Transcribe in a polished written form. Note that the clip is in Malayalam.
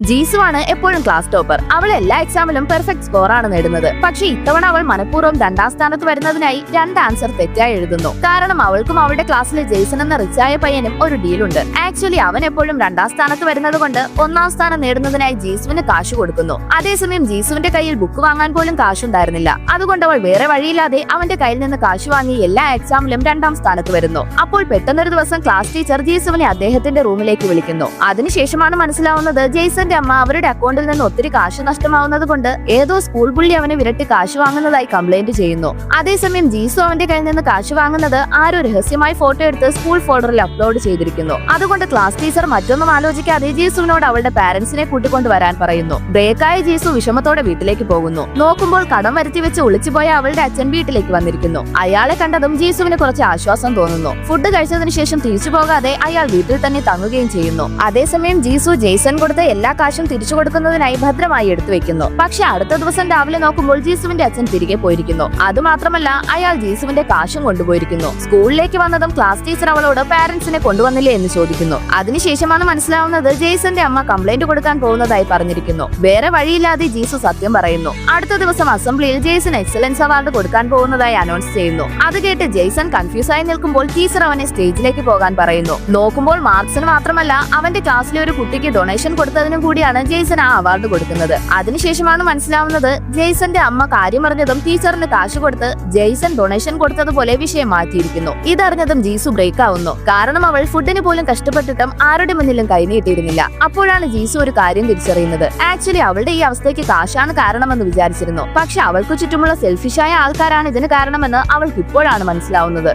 ജീസുവാണ് എപ്പോഴും ക്ലാസ് ടോപ്പർ. അവൾ എല്ലാ എക്സാമിലും പെർഫെക്റ്റ് സ്കോർ ആണ് നേടുന്നത്. പക്ഷെ ഇത്തവണ അവൾ മനഃപൂർവ്വം രണ്ടാം സ്ഥാനത്ത് വരുന്നതിനായി രണ്ട് ആൻസർ തെറ്റായി എഴുതുന്നു. കാരണം അവൾക്കും അവളുടെ ക്ലാസ്സിലെ ജെയ്സൺ എന്ന റിച്ചായ പയ്യനും ഒരു ഡീലുണ്ട്. ആക്ച്വലി അവൻ എപ്പോഴും രണ്ടാം സ്ഥാനത്ത് വരുന്നത് കൊണ്ട് ഒന്നാം സ്ഥാനം നേടുന്നതിനായി ജീസുവിന് കാശ് കൊടുക്കുന്നു. അതേസമയം ജീസുവിന്റെ കയ്യിൽ ബുക്ക് വാങ്ങാൻ പോലും കാശുണ്ടായിരുന്നില്ല. അതുകൊണ്ട് അവൾ വേറെ വഴിയില്ലാതെ അവന്റെ കയ്യിൽ നിന്ന് കാശ് വാങ്ങി എല്ലാ എക്സാമിലും രണ്ടാം സ്ഥാനത്ത് വരുന്നു. അപ്പോൾ പെട്ടെന്നൊരു ദിവസം ക്ലാസ് ടീച്ചർ ജീസുവിനെ അദ്ദേഹത്തിന്റെ റൂമിലേക്ക് വിളിക്കുന്നു. അതിനുശേഷമാണ് മനസ്സിലാവുന്നത് ജെയ്സൺ അമ്മ അവരുടെ അക്കൗണ്ടിൽ നിന്ന് ഒത്തിരി കാശ് നഷ്ടമാവുന്നത് കൊണ്ട് ഏതോ സ്കൂൾ പുള്ളി അവനെ വിരട്ടി കാശ് വാങ്ങുന്നതായി കംപ്ലൈന്റ് ചെയ്യുന്നു. അതേസമയം ജീസു അവന്റെ കയ്യിൽ നിന്ന് കാശ് വാങ്ങുന്നത് ആരോ രഹസ്യമായി ഫോട്ടോ എടുത്ത് സ്കൂൾ ഫോൾഡറിൽ അപ്ലോഡ് ചെയ്തിരിക്കുന്നു. അതുകൊണ്ട് ക്ലാസ് ടീച്ചർ മറ്റൊന്നും ആലോചിക്കാതെ ജീസുവിനോട് അവളുടെ പാരന്റ്സിനെ കൂട്ടിക്കൊണ്ടുവരാൻ പറയുന്നു. ബ്രേക്കായ ജീസു വിഷമത്തോടെ വീട്ടിലേക്ക് പോകുന്നു. നോക്കുമ്പോൾ കടം വരുത്തി വെച്ച് ഒളിച്ചുപോയ അവളുടെ അച്ഛൻ വീട്ടിലേക്ക് വന്നിരിക്കുന്നു. അയാളെ കണ്ടതും ജീസുവിന് കുറച്ച് ആശ്വാസം തോന്നുന്നു. ഫുഡ് കഴിച്ചതിനു ശേഷം തിരിച്ചു പോകാതെ അയാൾ വീട്ടിൽ തന്നെ തങ്ങുകയും ചെയ്യുന്നു. അതേസമയം ജീസു ജെയ്സൺ കൊടുത്ത എല്ലാ കാശും തിരിച്ചു കൊടുക്കുന്നതിനായി ഭദ്രമായി എടുത്തു വെക്കുന്നു. പക്ഷെ അടുത്ത ദിവസം രാവിലെ നോക്കുമ്പോൾ ജീസുവിന്റെ അച്ഛൻ തിരികെ പോയിരിക്കുന്നു. അതുമാത്രമല്ല അയാൾ ജീസുവിന്റെ കാശും കൊണ്ടുപോയിരിക്കുന്നു. സ്കൂളിലേക്ക് വന്നതും ക്ലാസ് ടീച്ചർ അവളോട് പാരന്റ്സിനെ കൊണ്ടുവന്നില്ലേ എന്ന് ചോദിക്കുന്നു. അതിനുശേഷമാണ് മനസ്സിലാവുന്നത് ജെയ്സന്റെ അമ്മ കംപ്ലൈന്റ് കൊടുക്കാൻ പോകുന്നതായി പറഞ്ഞിരിക്കുന്നു. വേറെ വഴിയില്ലാതെ ജീസു സത്യം പറയുന്നു. അടുത്ത ദിവസം അസംബ്ലിയിൽ ജെയ്സൺ എക്സലൻസ് അവാർഡ് കൊടുക്കാൻ പോകുന്നതായി അനൗൺസ് ചെയ്യുന്നു. അത് കേട്ട് ജെയ്സൺ കൺഫ്യൂസ് ആയി നിൽക്കുമ്പോൾ ടീച്ചർ അവനെ സ്റ്റേജിലേക്ക് പോകാൻ പറയുന്നു. നോക്കുമ്പോൾ മാർക്സിന് മാത്രമല്ല അവന്റെ ക്ലാസ്സിലെ ഒരു കുട്ടിക്ക് ഡൊണേഷൻ കൊടുത്തതിനും കൂടിയാണ് ജെയ്സൺ ആ അവാർഡ് കൊടുക്കുന്നത്. അതിനുശേഷമാണ് മനസ്സിലാവുന്നത് ജെയ്സന്റെ അമ്മ കാര്യം അറിഞ്ഞതും ടീച്ചറിന് കാശ് കൊടുത്ത് ജെയ്സൺ ഡൊണേഷൻ കൊടുത്തതുപോലെ വിഷയം മാറ്റിയിരിക്കുന്നു. ഇതറിഞ്ഞതും ജീസു ബ്രേക്ക് ആവുന്നു. കാരണം അവൾ ഫുഡിന് പോലും കഷ്ടപ്പെട്ടിട്ടും ആരുടെ മുന്നിലും കൈനീട്ടിയിരുന്നില്ല. അപ്പോഴാണ് ജീസു ഒരു കാര്യം തിരിച്ചറിയുന്നത്. ആക്ച്വലി അവളുടെ ഈ അവസ്ഥയ്ക്ക് കാശാണ് കാരണമെന്ന് വിചാരിച്ചിരുന്നു. പക്ഷെ അവൾക്ക് ചുറ്റുമുള്ള സെൽഫിഷായ ആൾക്കാരാണ് ഇതിന് കാരണമെന്ന് അവൾക്ക് ഇപ്പോഴാണ് മനസ്സിലാവുന്നത്.